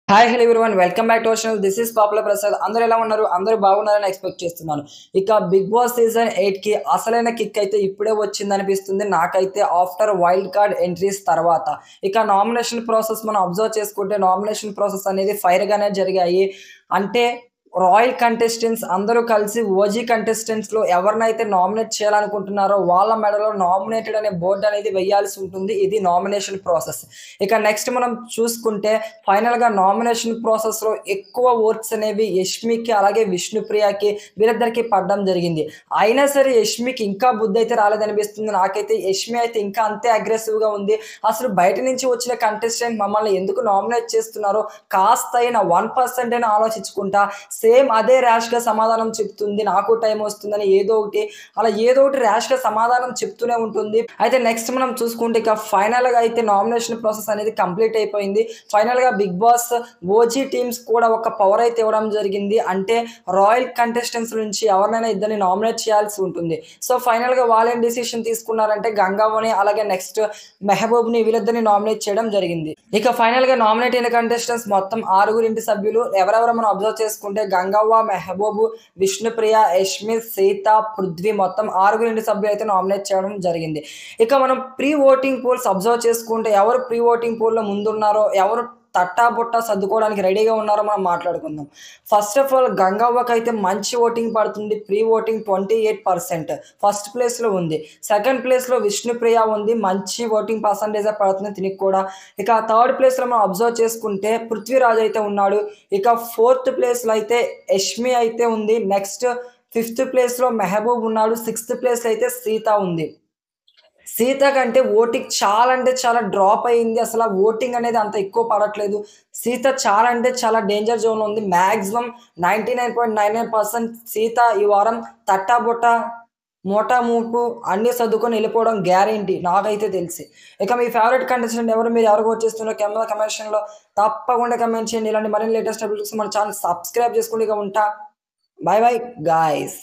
Hi hello everyone welcome back to our channel. This is popular Prasad. అందరూ ఎలా ఉన్నారు? అందరూ బాగున్నారని ఎక్స్పెక్ట్ చేస్తున్నాను. ఇక బిగ్ బాస్ సీజన్ 8 కి అసలైన కిక్ అయితే ఇప్పుడే వచ్చింది అనిపిస్తుంది నాకైతే, ఆఫ్టర్ వైల్డ్ కార్డ్ ఎంట్రీస్ తర్వాత. ఇక నామినేషన్ ప్రాసెస్ మనం అబ్జర్వ్ చేసుకుంటే నామినేషన్ ప్రాసెస్ అనేది ఫైర్ గానే జరిగాయి. అంటే రాయల్ కంటెస్టెంట్స్ అందరూ కలిసి ఓజీ కంటెస్టెంట్స్ లో ఎవరినైతే నామినేట్ చేయాలనుకుంటున్నారో వాళ్ళ మెడలో నామినేటెడ్ అనే బోర్డు అనేది వేయాల్సి ఉంటుంది. ఇది నామినేషన్ ప్రాసెస్. ఇక నెక్స్ట్ మనం చూసుకుంటే ఫైనల్ గా నామినేషన్ ప్రాసెస్ లో ఎక్కువ ఓట్స్ అనేవి యష్మికి అలాగే విష్ణుప్రియకి వీరిద్దరికి పడడం జరిగింది. అయినా సరే యష్మికి ఇంకా బుద్ధి అయితే రాలేదనిపిస్తుంది నాకైతే. యష్మి అయితే ఇంకా అంతే అగ్రెసివ్ గా ఉంది. అసలు బయట నుంచి వచ్చిన కంటెస్టెంట్ మమ్మల్ని ఎందుకు నామినేట్ చేస్తున్నారో కాస్త అయినా 1% అయినా ఆలోచించుకుంటా సేమ్ అదే ర్యాష్ గా సమాధానం చెప్తుంది. నాకు టైం వస్తుందని ఏదో ఒకటి ర్యాష్ గా సమాధానం చెప్తూనే ఉంటుంది. అయితే నెక్స్ట్ మనం చూసుకుంటే ఇక ఫైనల్ గా అయితే నామినేషన్ ప్రాసెస్ అనేది కంప్లీట్ అయిపోయింది. ఫైనల్ గా బిగ్ బాస్ ఓజీ టీమ్స్ కూడా ఒక పవర్ అయితే ఇవ్వడం జరిగింది. అంటే రాయల్ కంటెస్టెంట్స్ నుంచి ఎవరినైనా ఇద్దరిని నామినేట్ చేయాల్సి ఉంటుంది. సో ఫైనల్ గా వాళ్ళేం డిసిషన్ తీసుకున్నారంటే గంగావని అలాగే నెక్స్ట్ మెహబూబ్ ని వీళ్ళిద్దరిని నామినేట్ చేయడం జరిగింది. ఇక ఫైనల్ గా నామినేట్ అయిన కంటెస్టెంట్స్ మొత్తం 6 సభ్యులు. ఎవరెవరో మనం అబ్జర్వ్ చేసుకుంటే గంగవ్వ, మెహబూబ్, విష్ణుప్రియ, యష్మి, సీత, పృథ్వీ మొత్తం 6 సభ్యులు అయితే నామినేట్ చేయడం జరిగింది. ఇక మనం ప్రీ ఓటింగ్ పోల్స్ అబ్జర్వ్ చేసుకుంటే ఎవరు ప్రీ ఓటింగ్ పోల్ లో ముందున్నారో, ఎవరు తట్టా బుట్ట సర్దుకోవడానికి రెడీగా ఉన్నారో మనం మాట్లాడుకుందాం. ఫస్ట్ ఆఫ్ ఆల్ గంగవ్వకి అయితే మంచి ఓటింగ్ పడుతుంది. ప్రీ ఓటింగ్ 28% ఫస్ట్ ప్లేస్ లో ఉంది. సెకండ్ ప్లేస్ లో విష్ణుప్రియ ఉంది, మంచి ఓటింగ్ పర్సంటేజ్ పడుతుంది తినికి కూడా. ఇక థర్డ్ ప్లేస్ లో మనం అబ్జర్వ్ చేసుకుంటే పృథ్వీరాజ్ అయితే ఉన్నాడు. ఇక ఫోర్త్ ప్లేస్ లో అయితే యష్మి అయితే ఉంది. నెక్స్ట్ ఫిఫ్త్ ప్లేస్ లో మెహబూబ్ ఉన్నాడు. సిక్స్త్ ప్లేస్ అయితే సీత ఉంది. సీత కంటే ఓటింగ్ చాలా అంటే చాలా డ్రాప్ అయింది. అసలు ఆ ఓటింగ్ అనేది అంత ఎక్కువ పడట్లేదు. సీత చాలా అంటే చాలా డేంజర్ జోన్లో ఉంది. మ్యాక్సిమం 99.99% సీత ఈ వారం తట్టాబుట్ట మోటా మూపు అన్ని సర్దుకొని వెళ్ళిపోవడం గ్యారెంటీ నాకైతే తెలిసి. ఇక మీ ఫేవరెట్ కంటెస్టెంట్ ఎవరు? మీరు ఎవరు ఓట్ చేస్తున్నారో కింద కమెంట్ సెక్షన్లో తప్పకుండా కమెంట్ చేయండి. ఇలాంటి మరిన్ని లేటెస్ట్ అప్డేట్స్ మన ఛానల్ సబ్స్క్రైబ్ చేసుకుని ఇక ఉంటా. By by guys.